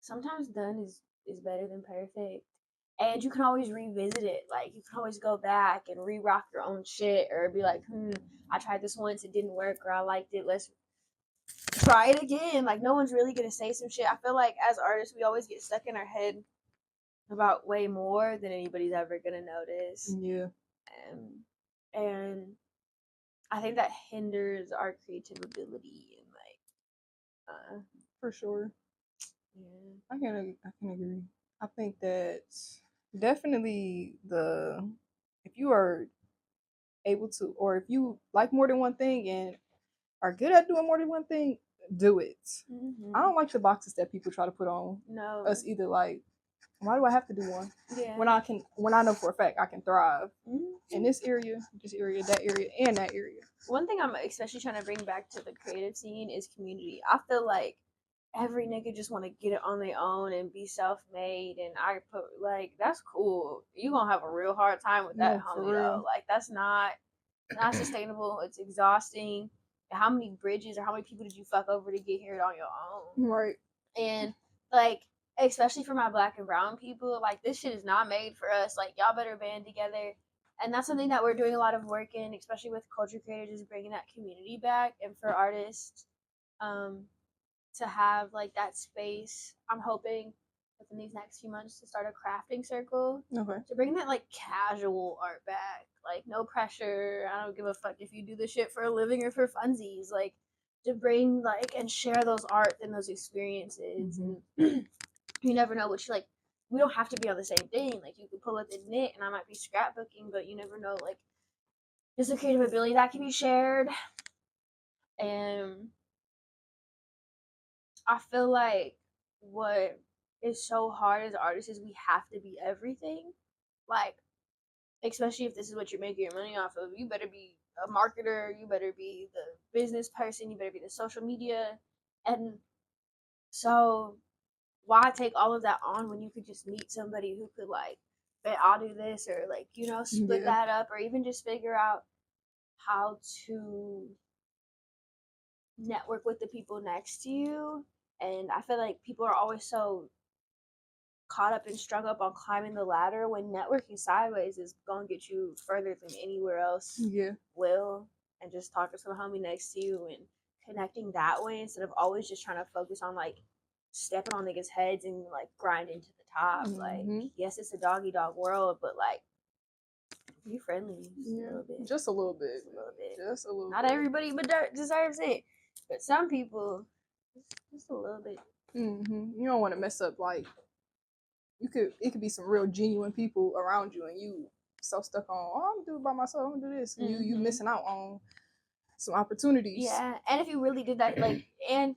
sometimes done is better than perfect. And you can always revisit it. Like you can always go back and re-rock your own shit, or be like, I tried this once, it didn't work, or I liked it, let's try it again. Like no one's really gonna say some shit. I feel like as artists we always get stuck in our head about way more than anybody's ever gonna notice. Yeah. And I think that hinders our creative ability and like for sure. Yeah. I can agree. I think that definitely if you are able to, or if you like more than one thing and are good at doing more than one thing, do it. I don't like the boxes that people try to put on us either. Like, why do I have to do one? Yeah. When I know for a fact I can thrive in this area, that area, and that area. One thing I'm especially trying to bring back to the creative scene is community. I feel like every nigga just want to get it on their own and be self-made, and I put like that's cool. You gonna have a real hard time with that, homie. Though. Like that's not sustainable. It's exhausting. How many bridges or how many people did you fuck over to get here on your own? Right. And like, especially for my Black and brown people, like this shit is not made for us. Like y'all better band together. And that's something that we're doing a lot of work in, especially with culture creators, is bringing that community back, and for artists to have like that space. I'm hoping within these next few months to start a crafting circle. Okay. To bring that like casual art back. Like no pressure. I don't give a fuck if you do this shit for a living or for funsies. Like to bring like and share those art and those experiences. And you never know what you like. We don't have to be on the same thing. Like you could pull up the knit and I might be scrapbooking, but you never know like there's a creative ability that can be shared. And I feel like what is so hard as artists is we have to be everything. Like, especially if this is what you're making your money off of, you better be a marketer, you better be the business person, you better be the social media. And so why take all of that on when you could just meet somebody who could like, hey, I'll do this, or like, you know, split that up, or even just figure out how to network with the people next to you. And I feel like people are always so caught up and strung up on climbing the ladder when networking sideways is gonna get you further than anywhere else will. And just talking to the homie next to you and connecting that way instead of always just trying to focus on like stepping on niggas' heads and like grinding to the top. Like, yes, it's a doggy dog world, but like be friendly just a little bit. Just a little bit. Just a little Not bit. everybody but deserves it. But some people just a little bit. You don't want to mess up like it could be some real genuine people around you and you so stuck on, oh, I'm gonna do it by myself, I'm gonna do this. And you missing out on some opportunities. Yeah. And if you really did that, like, and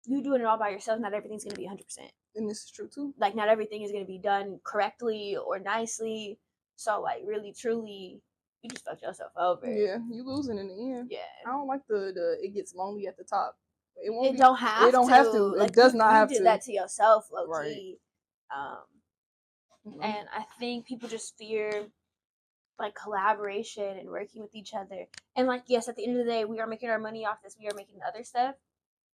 you doing it all by yourself, not everything's gonna be 100%. And this is true too. Like, not everything is gonna be done correctly or nicely. So, like, really, truly, you just fucked yourself over. Yeah, you losing in the end. Yeah. I don't like the it gets lonely at the top. It don't have to. Like, it does not have to. You did that to yourself, low Right. key. And I think people just fear like collaboration and working with each other. And like, yes, at the end of the day, we are making our money off this. We are making other stuff.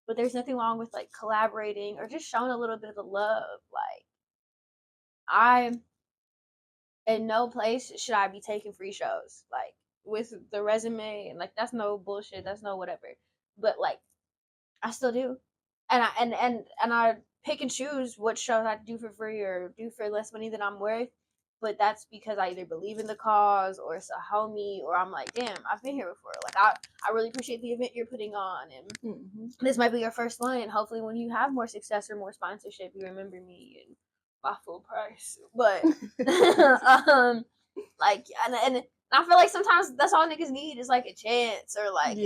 But there's nothing wrong with like collaborating or just showing a little bit of the love. Like, I'm in no place should I be taking free shows. Like with the resume and like that's no bullshit. That's no whatever. But like I still do. And I pick and choose what shows I do for free or do for less money than I'm worth. But that's because I either believe in the cause or it's a homie or I'm like, damn, I've been here before. Like I really appreciate the event you're putting on and this might be your first one and hopefully when you have more success or more sponsorship you remember me and my full price. But like and I feel like sometimes that's all niggas need is like a chance or like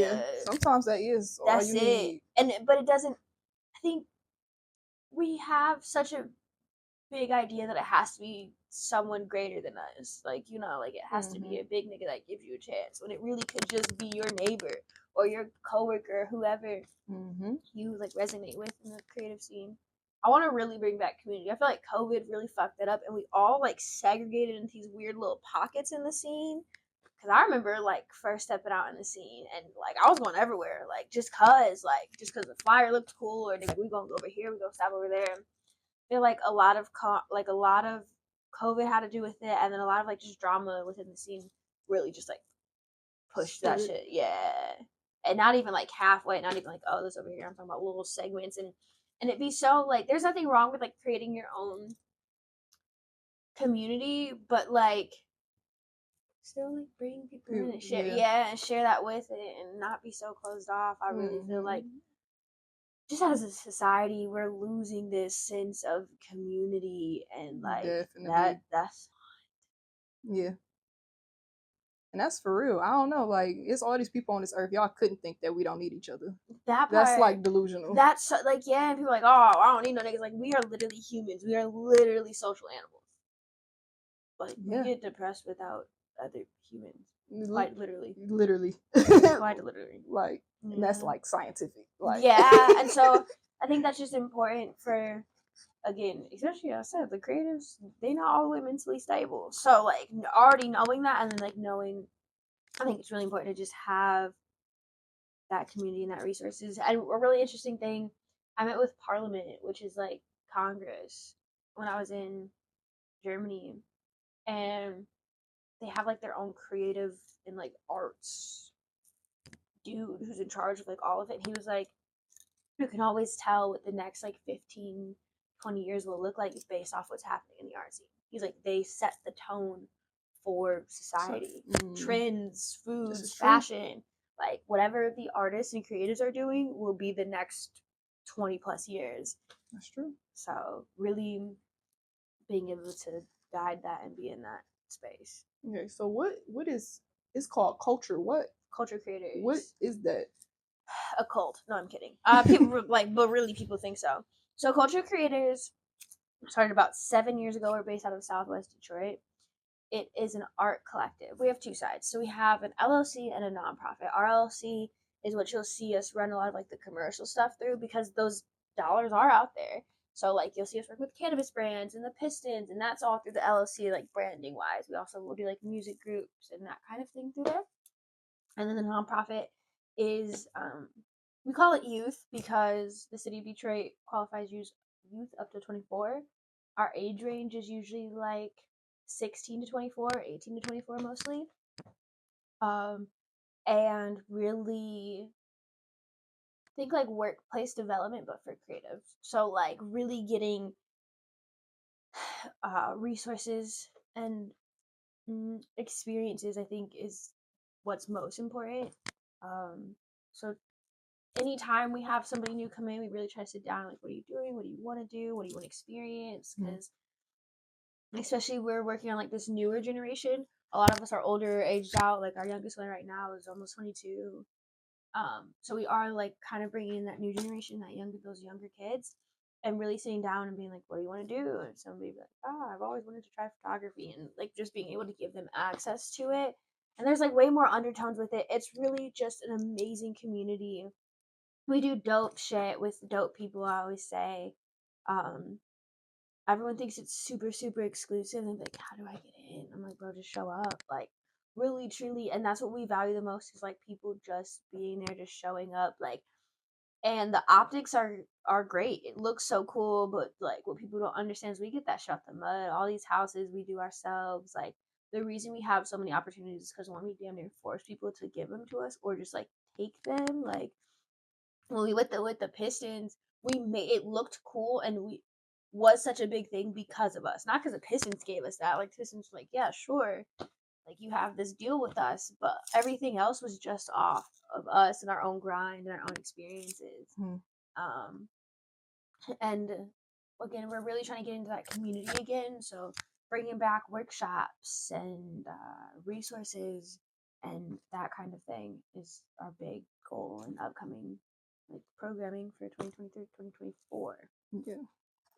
sometimes that is all that's you need. But it doesn't. I think we have such a big idea that it has to be someone greater than us. Like, you know, like it has to be a big nigga that gives you a chance when it really could just be your neighbor or your coworker or whoever you like resonate with in the creative scene. I want to really bring back community. I feel like COVID really fucked that up and we all like segregated into these weird little pockets in the scene. Cause I remember like first stepping out in the scene and like I was going everywhere, like just cause the flyer looked cool or we gonna go over here, we gonna stop over there. I feel like a lot of COVID had to do with it, and then a lot of like just drama within the scene really just like pushed that shit, and not even like halfway, not even like oh this over here. I'm talking about little segments and it'd be so like there's nothing wrong with like creating your own community, but like still like bring people in and share and share that with it and not be so closed off. I really feel like just as a society we're losing this sense of community and like that's and that's for real. I don't know, like it's all these people on this earth, y'all couldn't think that we don't need each other. That's like delusional. That's like and people are like, oh, I don't need no niggas. Like we are literally humans, we are literally social animals. Like we get depressed without other humans. Quite literally. Quite literally. Like and that's like scientific. Like and so I think that's just important for again, especially I said the creatives, they not all the way mentally stable. So like already knowing that and then like knowing I think it's really important to just have that community and that resources. And a really interesting thing, I met with Parliament, which is like Congress, when I was in Germany. And they have like their own creative and like arts dude who's in charge of like all of it. And he was like, you can always tell what the next like 15, 20 years will look like based off what's happening in the art scene. He's like, they set the tone for society, trends, foods, fashion, like whatever the artists and creators are doing will be the next 20 plus years. That's true. So really being able to guide that and be in that space. Okay, so what is, it's called culture? What culture creators? What is that? A cult? No, I'm kidding. People like, but really, people think so. So culture creators started about 7 years ago. We're based out of Southwest Detroit. It is an art collective. We have two sides. So we have an LLC and a nonprofit. Our LLC is what you'll see us run a lot of like the commercial stuff through because those dollars are out there. So like you'll see us work with cannabis brands and the Pistons, and that's all through the LLC, like branding wise. We also will do like music groups and that kind of thing through there. And then the nonprofit is we call it youth because the city of Detroit qualifies youth up to 24. Our age range is usually like 16 to 24, 18 to 24 mostly. And really think like workplace development, but for creatives. So like really getting resources and experiences, I think, is what's most important. So anytime we have somebody new come in, we really try to sit down, like, what are you doing? What do you want to do? What do you want to experience? Because especially we're working on like this newer generation. A lot of us are older, aged out. Like our youngest one right now is almost 22. So we are like kind of bringing in that new generation, those younger kids, and really sitting down and being like, what do you want to do? And somebody be like, I've always wanted to try photography, and like just being able to give them access to it. And there's like way more undertones with it. It's really just an amazing community. We do dope shit with dope people, I always say. Everyone thinks it's super, super exclusive. And like, how do I get in? I'm like, bro, just show up. Like, really, truly. And that's what we value the most is like people just being there, just showing up. Like, and the optics are great. It looks so cool, but like what people don't understand is we get that shit out the mud. All these houses we do ourselves. Like, the reason we have so many opportunities is because one, we damn near force people to give them to us or just like take them. Like, when we with the Pistons, we made it looked cool, and we was such a big thing because of us, not because the Pistons gave us that. Like Pistons were like, yeah, sure, like you have this deal with us, but everything else was just off of us and our own grind and our own experiences. And again, we're really trying to get into that community again. So bringing back workshops and resources and that kind of thing is our big goal and upcoming like programming for 2023, 2024. Yeah.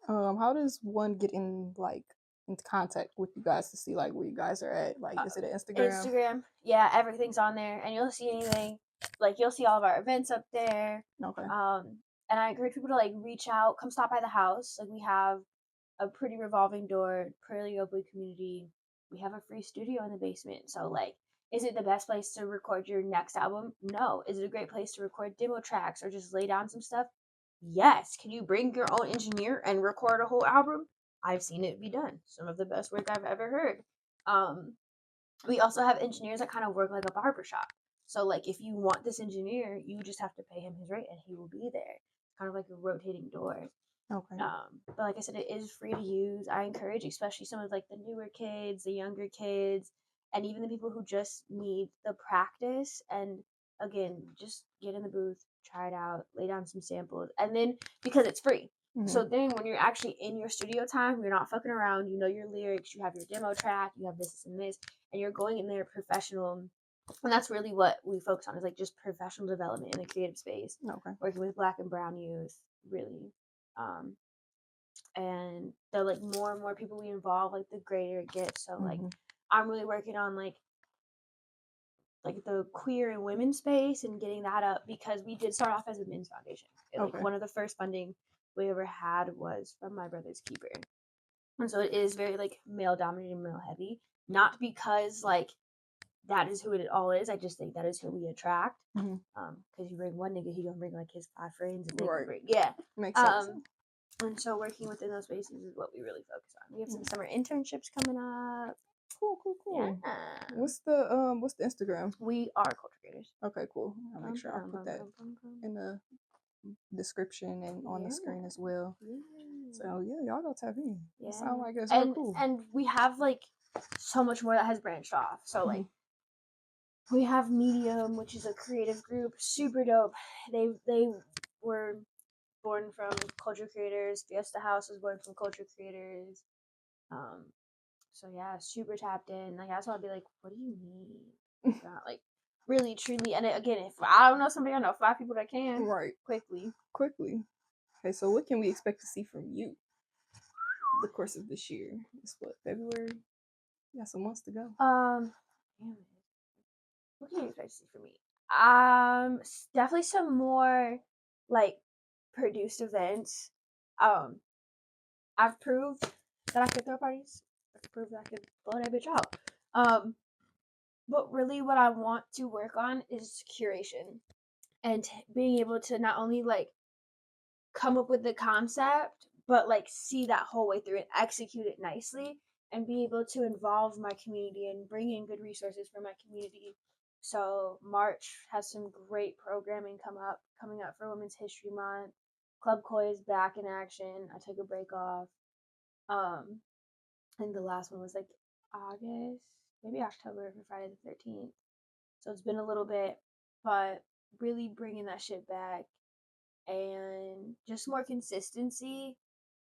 How does one get in like into contact with you guys to see like where you guys are at? Like, is it an Instagram? Instagram, yeah, everything's on there, and you'll see anything. Like you'll see all of our events up there. Okay. And I encourage people to like reach out, come stop by the house. Like we have a pretty revolving door, pretty open community. We have a free studio in the basement. So like, is it the best place to record your next album? No. Is it a great place to record demo tracks or just lay down some stuff? Yes. Can you bring your own engineer and record a whole album? I've seen it be done. Some of the best work I've ever heard. We also have engineers that kind of work like a barbershop. So like if you want this engineer, you just have to pay him his rate and he will be there. It's kind of like a rotating door. Okay. But like I said, it is free to use. I encourage, especially some of like the newer kids, the younger kids, and even the people who just need the practice. And again, just get in the booth, try it out, lay down some samples, and then because it's free. So then when you're actually in your studio time, you're not fucking around. You know your lyrics, you have your demo track, you have this and this, and you're going in there professional. And that's really what we focus on is like just professional development in the creative space. Okay. Working with Black and Brown youth, really. And the like more and more people we involve, like the greater it gets. So like I'm really working on like the queer and women space and getting that up because we did start off as a men's foundation. Like one of the first funding we ever had was from my brother's keeper. And so it is very like male dominated, male heavy. Not because like that is who it all is. I just think that is who we attract. Because you bring one nigga, he gonna bring like his 5 friends and they bring, makes sense. And so working within those spaces is what we really focus on. We have some summer internships coming up. Cool. Yeah. What's the Instagram? We are culture creators. Okay, cool. I'll make sure I put that in the description and on the screen as well. Yeah. So yeah, y'all go tap in. Yeah. It sounds like it's real cool. And we have like so much more that has branched off. So like we have Medium, which is a creative group, super dope. They were born from culture creators. Fiesta House was born from culture creators. So yeah, super tapped in. Like that's why I'd be like, what do you mean? Like really, truly, and again, if I don't know somebody, I know 5 people that can. Right. Quickly. Okay, so what can we expect to see from you the course of this year? It's what, February? You got some months to go. Damn it. What can you expect to see from me? Definitely some more like produced events. I've proved that I could throw parties. I've proved that I could blow that bitch out. But really what I want to work on is curation and being able to not only like come up with the concept, but like see that whole way through and execute it nicely and be able to involve my community and bring in good resources for my community. So March has some great programming coming up for Women's History Month. Club Koi is back in action. I took a break off. I think the last one was like August, maybe October for Friday the 13th. So it's been a little bit, but really bringing that shit back and just more consistency.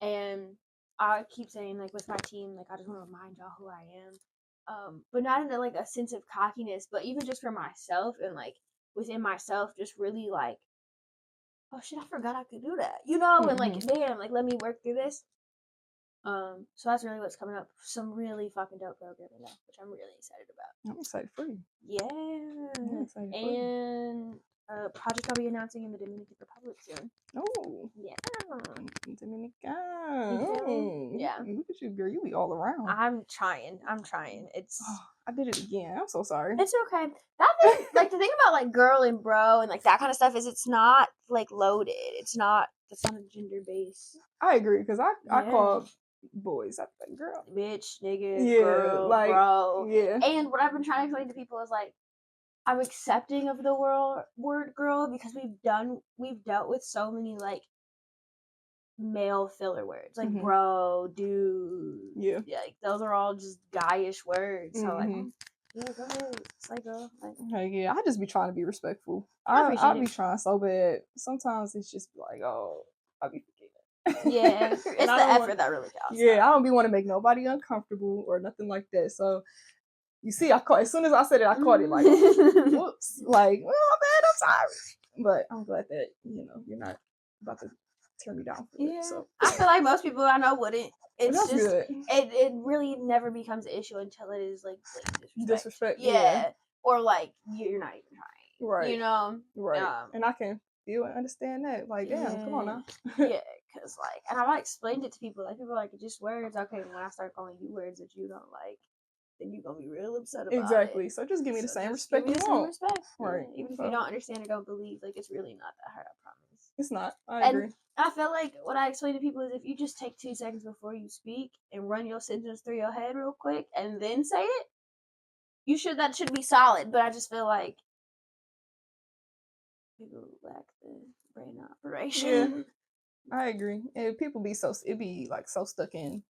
And I keep saying, like, with my team, like, I just want to remind y'all who I am. But not in like a sense of cockiness, but even just for myself and like within myself, just really like, oh shit, I forgot I could do that, you know, and like, damn, like let me work through this. So that's really what's coming up. Some really fucking dope programming though, which I'm really excited about. I'm excited for you. Yeah. I'm excited for you. And a project I'll be announcing in the Dominican Republic soon. Oh. Yeah. Dominican. Yeah. Look at you, girl. You be all around. I'm trying. It's. Oh, I did it again. I'm so sorry. It's okay. That thing, like the thing about like girl and bro and like that kind of stuff is it's not like loaded. It's not a gender based. I agree because I call boys. I'm like, girl, bitch, nigga, girl, like, bro. Yeah. And what I've been trying to explain to people is like, I'm accepting of the word girl because we've dealt with so many like male filler words like bro, dude. Yeah. Like those are all just guyish words. So like, yeah, go ahead. It's like girl. Like, yeah, I just be trying to be respectful. I be trying so bad. Sometimes it's just like, oh, I be forgetting. Yeah, it's the effort that really counts. Yeah, I don't be want to make nobody uncomfortable or nothing like that. So you see, I caught as soon as I said it, I caught it like, whoops, like, oh man, I'm sorry. But I'm glad that you're not about to tear me down for it. So I feel like most people I know wouldn't. It's just good. It really never becomes an issue until it is like disrespect. Yeah. Or like you're not even trying. Right. You know. Right. And I can feel and understand that. Like, damn, come on now. Yeah, because like, and I explained it to people. Like, people are like, just words. Okay, when I start calling you words that you don't like, then you're gonna be real upset about exactly. it. So just give me the same respect you want. Right. Yeah. Even if you don't understand or don't believe, like it's really not that hard, I promise. It's not. I agree. I feel like what I explain to people is if you just take 2 seconds before you speak and run your sentence through your head real quick and then say it, that should be solid. But I just feel like people lack the brain operation. Yeah. I agree. And people be so stuck in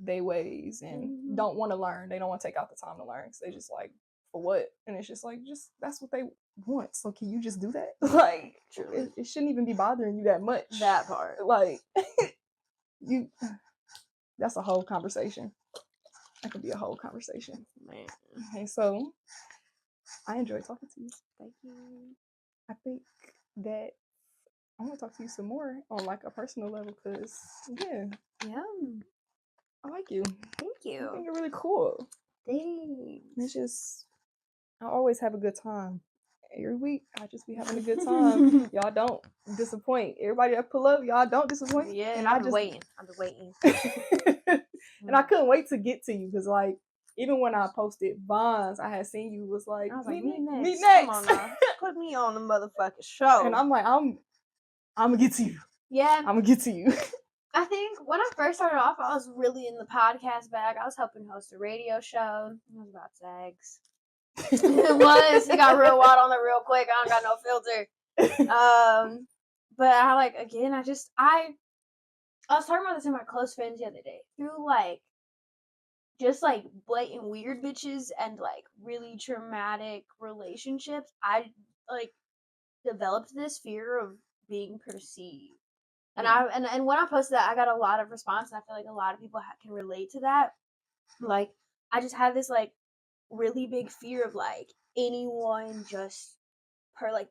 their ways and don't want to learn. They don't want to take out the time to learn. So they just like, for what? And it's just like, that's what they want. So can you just do that? Like, it shouldn't even be bothering you that much. That part. Like, that's a whole conversation. That could be a whole conversation. Man. Okay, so I enjoyed talking to you. Thank you. I think that I want to talk to you some more on like a personal level because, yeah, I like you. Thank you. I think you're really cool. Thanks. It's just, I always have a good time. Every week, I just be having a good time. Y'all don't disappoint. Everybody that pull up, y'all don't disappoint. Yeah, and I've been waiting. And I couldn't wait to get to you because, like, even when I posted Bonds, I had seen you was like, meet next. Come on now. Put me on the motherfucking show. And I'm like, I'm gonna get to you. Yeah. I'm gonna get to you. I think when I first started off, I was really in the podcast bag. I was helping host a radio show. It was about sex. It got real wild on it real quick. I don't got no filter. but I like again. I was talking about this in my close friends the other day. Through like just like blatant weird bitches and like really traumatic relationships, I like developed this fear of being perceived. And and when I posted that, I got a lot of response, and I feel like a lot of people can relate to that. Like, I just have this like really big fear of like anyone just per like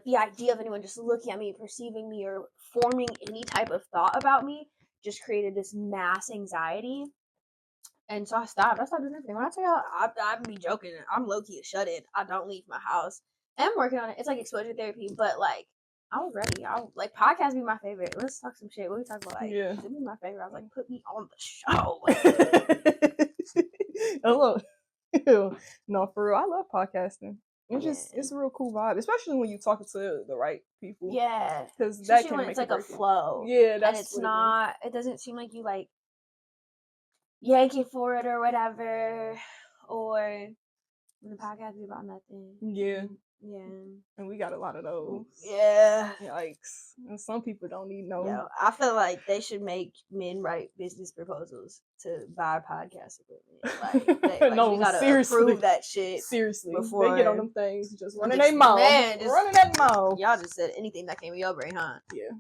the idea of anyone just looking at me, perceiving me, or forming any type of thought about me just created this mass anxiety. And so I stopped doing everything. When I tell y'all, I be joking. I'm low key a shut in. I don't leave my house. And I'm working on it. It's like exposure therapy, but like I was ready. I was like, podcast be my favorite. Let's talk some shit. What we talk about? Like, Yeah, it be my favorite. I was like, put me on the show. Hello. No, for real, I love podcasting. It's a real cool vibe, especially when you're talking to the right people. Yeah, because that can when make it's like it a flow. Yeah, that's and it's not. It doesn't seem like you like yanking for it or whatever, or the podcast be about nothing. Yeah. Yeah. And we got a lot of those. Yeah. Yikes. And some people don't need no. Yo, I feel like they should make men write business proposals to buy podcast equipment. Like, no, we gotta seriously. approve that shit. Seriously. Before they get on them things, just running their mouth. Running that mouth. Y'all just said anything that came in your brain, huh? Yeah.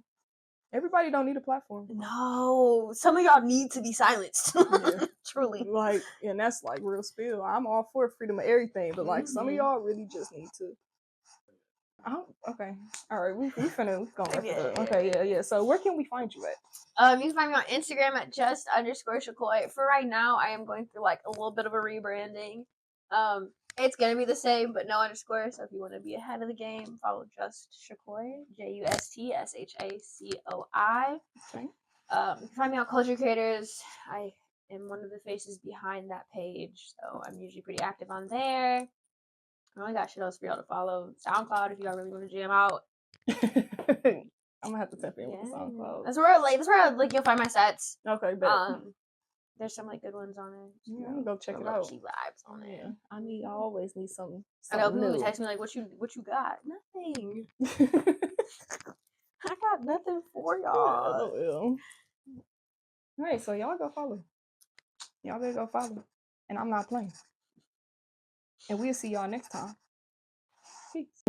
Everybody don't need a platform. No, some of y'all need to be silenced. Yeah. Truly. Like, and that's like real spill. I'm all for freedom of everything, but like some of y'all really just need to. Okay. All right. We gonna wrap it up. Okay. Yeah. So where can we find you at? You can find me on Instagram at _Shacoi. For right now, I am going through like a little bit of a rebranding. It's gonna be the same, but no underscore. So if you want to be ahead of the game, follow Just Shacoi, JUSTSHACOI. Okay. You can find me on Culture Creators. I am one of the faces behind that page, so I'm usually pretty active on there. I only got shit else for y'all to follow. SoundCloud if y'all really want to jam out. I'm gonna have to tap in with the SoundCloud. That's where like you'll find my sets. Okay, bet. There's some like good ones on there. Yeah, I'm gonna go check it out. Key vibes on there. I always need something. I know people who text me like, "What you got?" Nothing. I got nothing for y'all. All right, so y'all go follow. Y'all better go follow. And I'm not playing. And we'll see y'all next time. Peace.